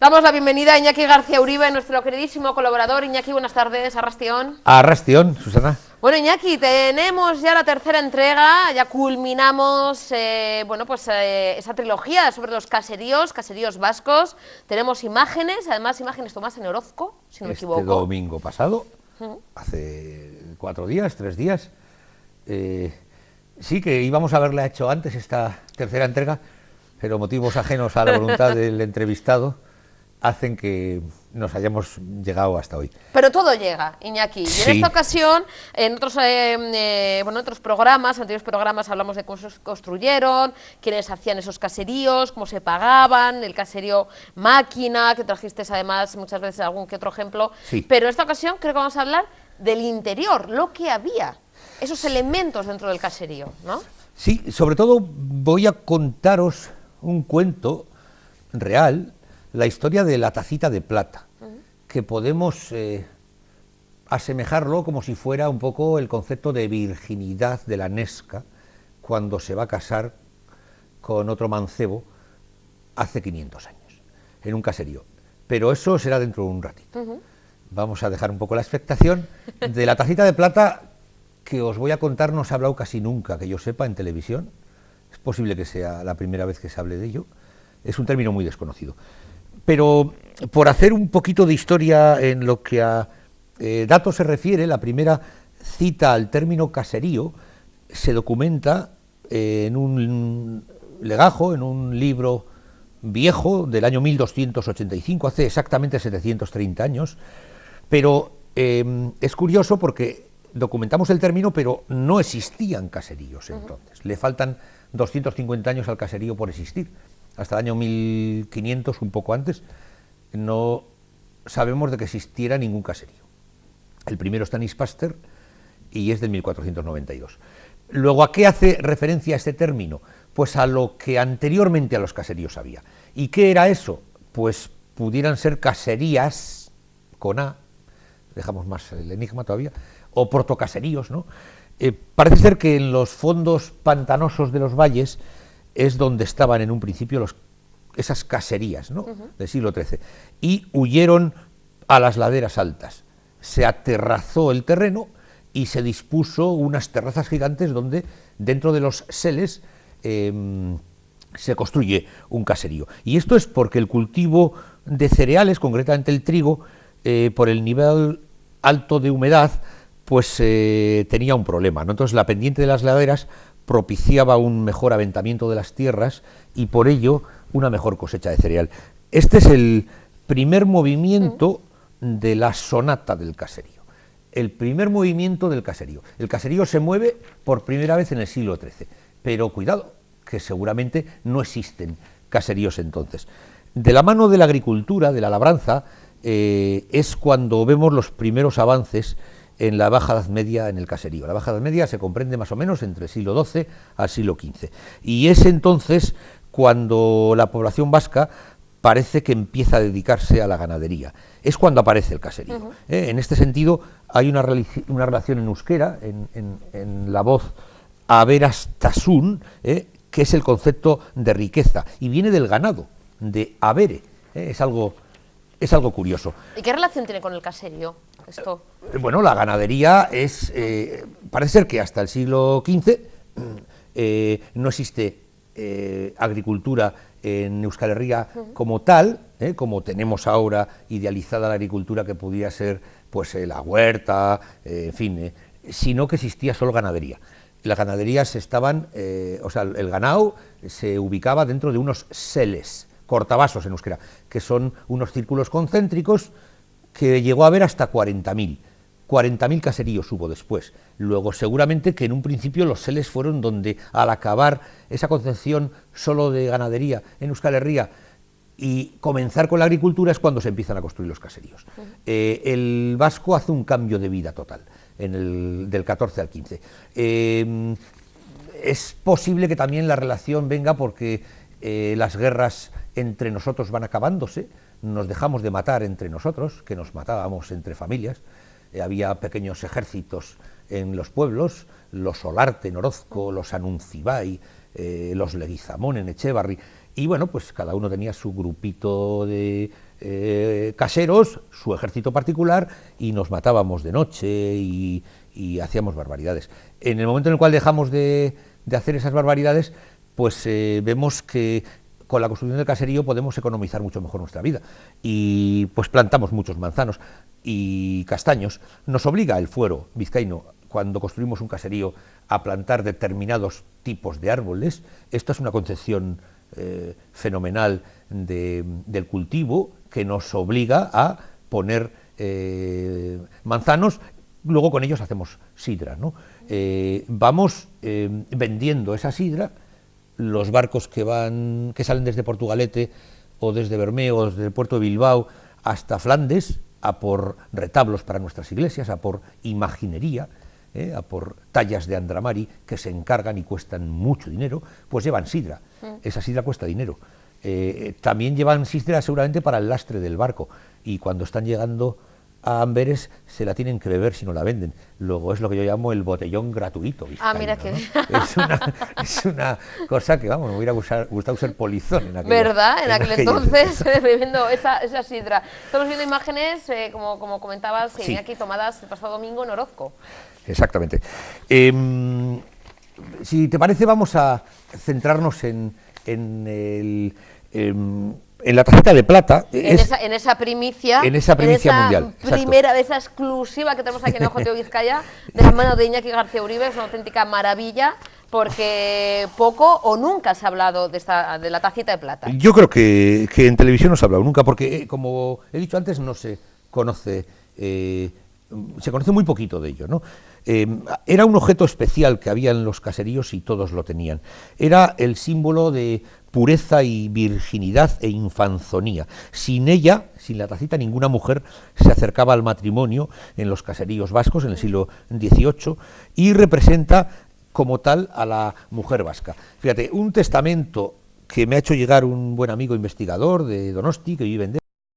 Damos la bienvenida a Iñaki García Uribe, nuestro queridísimo colaborador. Iñaki, buenas tardes, arrastión. Arrastión, Susana. Bueno, Iñaki, tenemos ya la tercera entrega, ya culminamos esa trilogía sobre los caseríos vascos. Tenemos imágenes, además imágenes tomadas en Orozco, si no me equivoco. Este domingo pasado, hace 4 días, 3 días, sí que íbamos a haberla hecho antes esta tercera entrega, pero motivos ajenos a la voluntad del entrevistado hacen que nos hayamos llegado hasta hoy. Pero todo llega, Iñaki. Sí. Y en esta ocasión, en otros programas, anteriores programas, hablamos de cómo se construyeron, quiénes hacían esos caseríos, cómo se pagaban, el caserío máquina, que trajiste además muchas veces algún que otro ejemplo. Sí. Pero en esta ocasión creo que vamos a hablar del interior, lo que había, esos elementos dentro del caserío, ¿no? Sí, sobre todo voy a contaros un cuento real, la historia de la tacita de plata, que podemos asemejarlo como si fuera un poco el concepto de virginidad de la Nesca cuando se va a casar con otro mancebo hace 500 años, en un caserío. Pero eso será dentro de un ratito. Vamos a dejar un poco la expectación de la tacita de plata que os voy a contar. No se ha hablado casi nunca, que yo sepa, en televisión. Es posible que sea la primera vez que se hable de ello. Es un término muy desconocido. Pero por hacer un poquito de historia en lo que a datos se refiere, la primera cita al término caserío se documenta en un legajo, en un libro viejo del año 1285, hace exactamente 730 años, pero es curioso porque documentamos el término, pero no existían caseríos entonces. Le faltan 250 años al caserío por existir. Hasta el año 1500, un poco antes, no sabemos de que existiera ningún caserío. El primero está en Ispaster y es del 1492. Luego, ¿a qué hace referencia este término? Pues a lo que anteriormente a los caseríos había. ¿Y qué era eso? Pues pudieran ser caserías, con A, dejamos más el enigma todavía, o protocaseríos, ¿no? Parece ser que en los fondos pantanosos de los valles es donde estaban en un principio esas caserías, ¿no? Del siglo XIII, y huyeron a las laderas altas. Se aterrazó el terreno y se dispuso unas terrazas gigantes donde dentro de los seles se construye un caserío. Y esto es porque el cultivo de cereales, concretamente el trigo, por el nivel alto de humedad, pues tenía un problema, ¿no? Entonces la pendiente de las laderas propiciaba un mejor aventamiento de las tierras y por ello una mejor cosecha de cereal. Este es el primer movimiento de la sonata del caserío. El primer movimiento del caserío. El caserío se mueve por primera vez en el siglo XIII, pero cuidado, que seguramente no existen caseríos entonces. De la mano de la agricultura, de la labranza, es cuando vemos los primeros avances en la Baja Edad Media en el caserío. La Baja Edad Media se comprende más o menos entre el siglo XII al siglo XV. Y es entonces cuando la población vasca parece que empieza a dedicarse a la ganadería. Es cuando aparece el caserío. En este sentido hay una relación en euskera, en la voz aberastasun, que es el concepto de riqueza, y viene del ganado, de abere. Es algo curioso. ¿Y qué relación tiene con el caserío esto? Bueno, la ganadería es, parece ser que hasta el siglo XV no existe agricultura en Euskal Herria como tal, como tenemos ahora idealizada la agricultura que podía ser pues la huerta, en fin, sino que existía solo ganadería. Las ganaderías el ganado se ubicaba dentro de unos seles, cortavasos en euskera, que son unos círculos concéntricos que llegó a haber hasta 40.000. 40.000 caseríos hubo después. Luego, seguramente que en un principio los seles fueron donde, al acabar esa concepción solo de ganadería en Euskal Herria y comenzar con la agricultura, es cuando se empiezan a construir los caseríos. El vasco hace un cambio de vida total, del 14 al 15. Es posible que también la relación venga porque las guerras entre nosotros van acabándose, nos dejamos de matar entre nosotros, que nos matábamos entre familias, había pequeños ejércitos en los pueblos, los Olarte en Orozco, los Anuncibay, los Leguizamón en Echevarri, Y bueno, pues cada uno tenía su grupito de caseros, su ejército particular, y nos matábamos de noche y hacíamos barbaridades. En el momento en el cual dejamos de hacer esas barbaridades, pues vemos que con la construcción del caserío podemos economizar mucho mejor nuestra vida, y pues plantamos muchos manzanos y castaños. Nos obliga el fuero vizcaíno, cuando construimos un caserío, a plantar determinados tipos de árboles. Esto es una concepción fenomenal del cultivo, que nos obliga a poner manzanos. Luego con ellos hacemos sidra, ¿no? Vamos vendiendo esa sidra. Los barcos que salen desde Portugalete o desde Bermeo o desde el puerto de Bilbao hasta Flandes, a por retablos para nuestras iglesias, a por imaginería, a por tallas de Andramari que se encargan y cuestan mucho dinero, pues llevan sidra. Esa sidra cuesta dinero. También llevan sidra seguramente para el lastre del barco, y cuando están llegando a Amberes se la tienen que beber si no la venden. Luego es lo que yo llamo el botellón gratuito vizcaíno, mira que... ¿no? Es una cosa que, vamos, me hubiera gustado ser polizón en aquel ¿verdad? En aquel entonces, bebiendo esa sidra. Estamos viendo imágenes, como comentabas, sí, aquí tomadas el pasado domingo en Orozco. Exactamente. Si te parece, vamos a centrarnos en la tarjeta de plata. En esa primicia mundial. Primera, esa exclusiva que tenemos aquí en Ojo de Vizcaya, de la mano de Iñaki García Uribe. Es una auténtica maravilla, porque poco o nunca se ha hablado de la tacita de plata. Yo creo que en televisión no se ha hablado nunca, porque, como he dicho antes, no se conoce, se conoce muy poquito de ello, ¿no? Era un objeto especial que había en los caseríos y todos lo tenían. Era el símbolo de pureza y virginidad e infanzonía. Sin ella, sin la tacita, ninguna mujer se acercaba al matrimonio en los caseríos vascos en el siglo XVIII, y representa como tal a la mujer vasca. Fíjate, un testamento que me ha hecho llegar un buen amigo investigador de Donosti, que vive en